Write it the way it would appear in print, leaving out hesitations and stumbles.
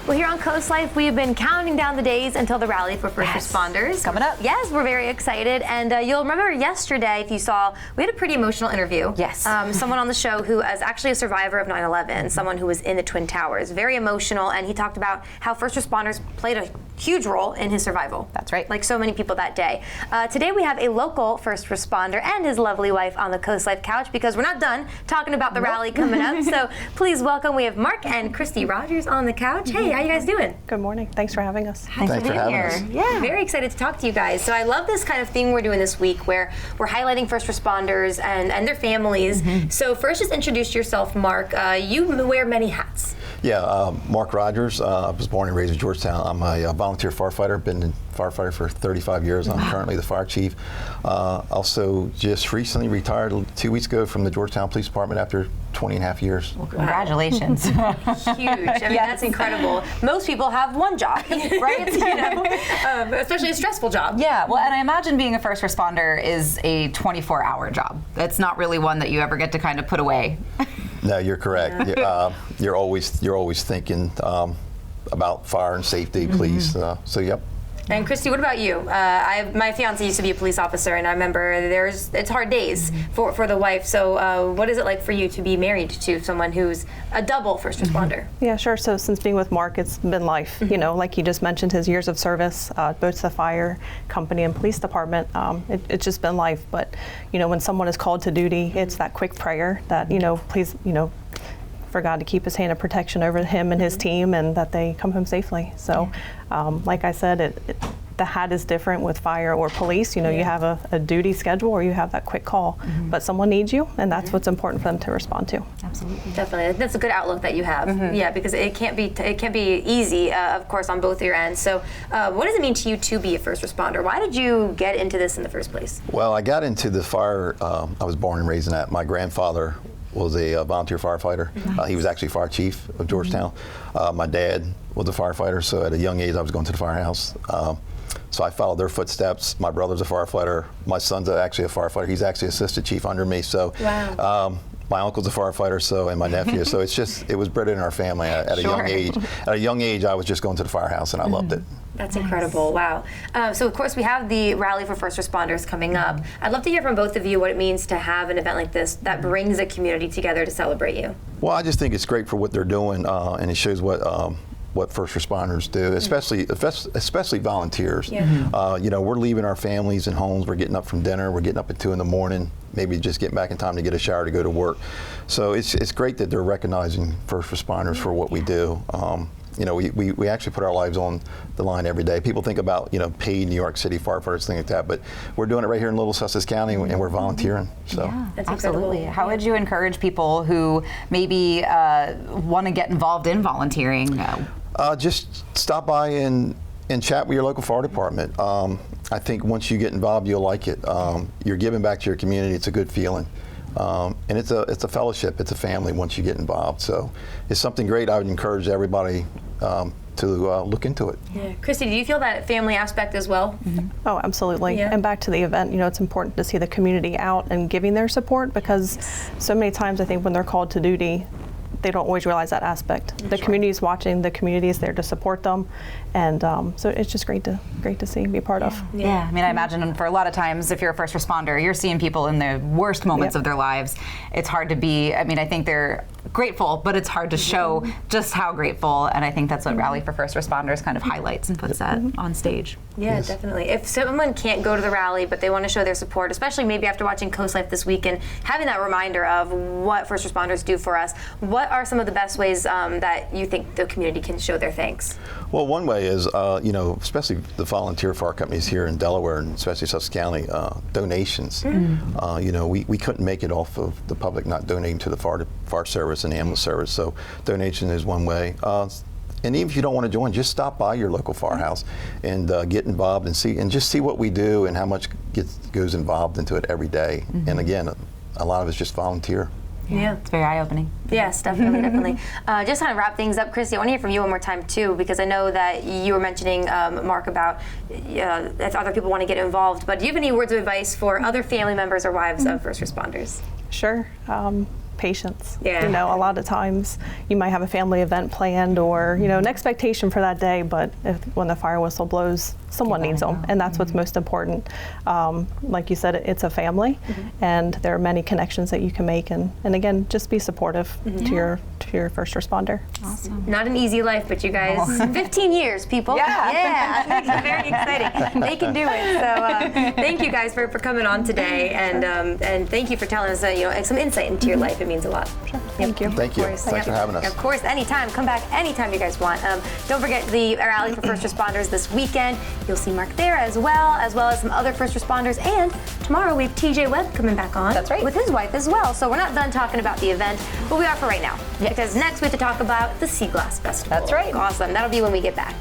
Well, here on CoastLife, we have been counting down the days until the rally for first responders. Coming up. Yes, we're very excited. And you'll remember yesterday, if you saw, we had a pretty emotional interview. Yes. Someone on the show who is actually a survivor of 9/11, someone who was in the Twin Towers. Very emotional, and he talked about how first responders played a huge role in his survival. That's right. Like so many people that day. Today we have a local first responder and his lovely wife on the CoastLife couch because we're not done talking about the rally coming up. So please welcome, we have Mark and Kristy Rodgers on the couch. Hey, how you guys doing? Good morning. Thanks for having us. Thanks for being here. Yeah. Very excited to talk to you guys. So I love this kind of thing we're doing this week where we're highlighting first responders and their families. So first, just introduce yourself, Mark. You wear many hats. Yeah, Mark Rodgers. I was born and raised in Georgetown. I'm a volunteer firefighter. Been a firefighter for 35 years. I'm currently the fire chief. Also, just recently retired 2 weeks ago from the Georgetown Police Department after 20 and a half years. Well, congratulations. Huge. I mean, that's incredible. Most people have one job, right? You know, especially a stressful job. Yeah, well, and I imagine being a first responder is a 24-hour job. That's not really one that you ever get to kind of put away. No, you're correct. Yeah. You're always thinking about fire and safety, police. So, yep. And Kristy, what about you? My fiance used to be a police officer, and I remember it's hard days for the wife. So what is it like for you to be married to someone who's a double first responder? Yeah, sure. So since being with Mark, it's been life. You know, like he just mentioned, his years of service, both to the fire company and police department, it's just been life. But, you know, when someone is called to duty, it's that quick prayer that, you know, please, you know, for God to keep his hand of protection over him and his team and that they come home safely. So like I said, the hat is different with fire or police. You know, you have a duty schedule or you have that quick call, but someone needs you, and that's what's important for them to respond to. Absolutely. Definitely. That's a good outlook that you have. Yeah, because it can't be easy, of course, on both your ends. So what does it mean to you to be a first responder? Why did you get into this in the first place? Well, I got into the fire, I was born and raised in that. My grandfather was a volunteer firefighter. He was actually fire chief of Georgetown. My dad was a firefighter, so at a young age I was going to the firehouse. So I followed their footsteps. My brother's a firefighter. My son's actually a firefighter. He's actually assistant chief under me. So my uncle's a firefighter, and my nephew. So it was bred in our family at a young age. At a young age, I was just going to the firehouse, and I loved it. That's incredible. Wow. So, of course, we have the Rally for First Responders coming up. I'd love to hear from both of you what it means to have an event like this that brings a community together to celebrate you. Well, I just think it's great for what they're doing, and it shows what first responders do, especially volunteers. You know, we're leaving our families and homes. We're getting up from dinner. We're getting up at 2 in the morning. Maybe just getting back in time to get a shower to go to work. So it's great that they're recognizing first responders for what we do. You know, we actually put our lives on the line every day. People think about, you know, paid New York City firefighters, things like that, but we're doing it right here in Little Sussex County, and we're volunteering. So yeah, that's absolutely. incredible. How would you encourage people who maybe want to get involved in volunteering? Just stop by and chat with your local fire department. I think once you get involved, you'll like it. You're giving back to your community. It's a good feeling. And it's a fellowship, it's a family once you get involved. So it's something great. I would encourage everybody to look into it. Yeah. Kristy, do you feel that family aspect as well? Oh, absolutely. And back to the event, you know, it's important to see the community out and giving their support because so many times I think when they're called to duty, they don't always realize that aspect. The community is watching, the community is there to support them, and so it's just great to see, be a part of. Yeah, I mean, I imagine for a lot of times, if you're a first responder, you're seeing people in the worst moments of their lives. It's hard to be, I mean, I think they're grateful, but it's hard to show just how grateful, and I think that's what Rally for First Responders kind of highlights and puts that on stage. Yeah, definitely. If someone can't go to the rally, but they want to show their support, especially maybe after watching CoastLife this week and having that reminder of what first responders do for us, what are some of the best ways that you think the community can show their thanks? Well, one way is, you know, especially the volunteer fire companies here in Delaware and especially Sussex County, donations. You know, we couldn't make it off of the public not donating to the fire service and ambulance service, so donation is one way. And even if you don't want to join, just stop by your local firehouse and get involved and just see what we do and how much goes involved into it every day. And again, a lot of it's just volunteer. Yeah, it's very eye-opening. Yes, definitely, definitely. Just kind of wrap things up, Kristy, I want to hear from you one more time too, because I know that you were mentioning, Mark, about if other people want to get involved, but do you have any words of advice for other family members or wives of first responders? Sure. patience. Yeah. You know, a lot of times you might have a family event planned or, you know, an expectation for that day, but when the fire whistle blows, someone needs them, and that's what's most important. Like you said, it's a family, and there are many connections that you can make, and again, just be supportive to your first responder. Awesome. Not an easy life, but you guys, 15 years, people. Yeah. I think it's very exciting. They can do it. So thank you guys for coming on today, and thank you for telling us you know, some insight into your life. It means a lot. Sure. Thank you. Thank you. Thanks for having us. Of course, anytime. Come back anytime you guys want. Don't forget the rally for first responders this weekend. You'll see Mark there as well as some other first responders. And tomorrow we have TJ Webb coming back on. That's right. With his wife as well. So we're not done talking about the event, but we are for right now. Yes. Because next we have to talk about the Sea Glass Festival. That's right. Awesome. That'll be when we get back.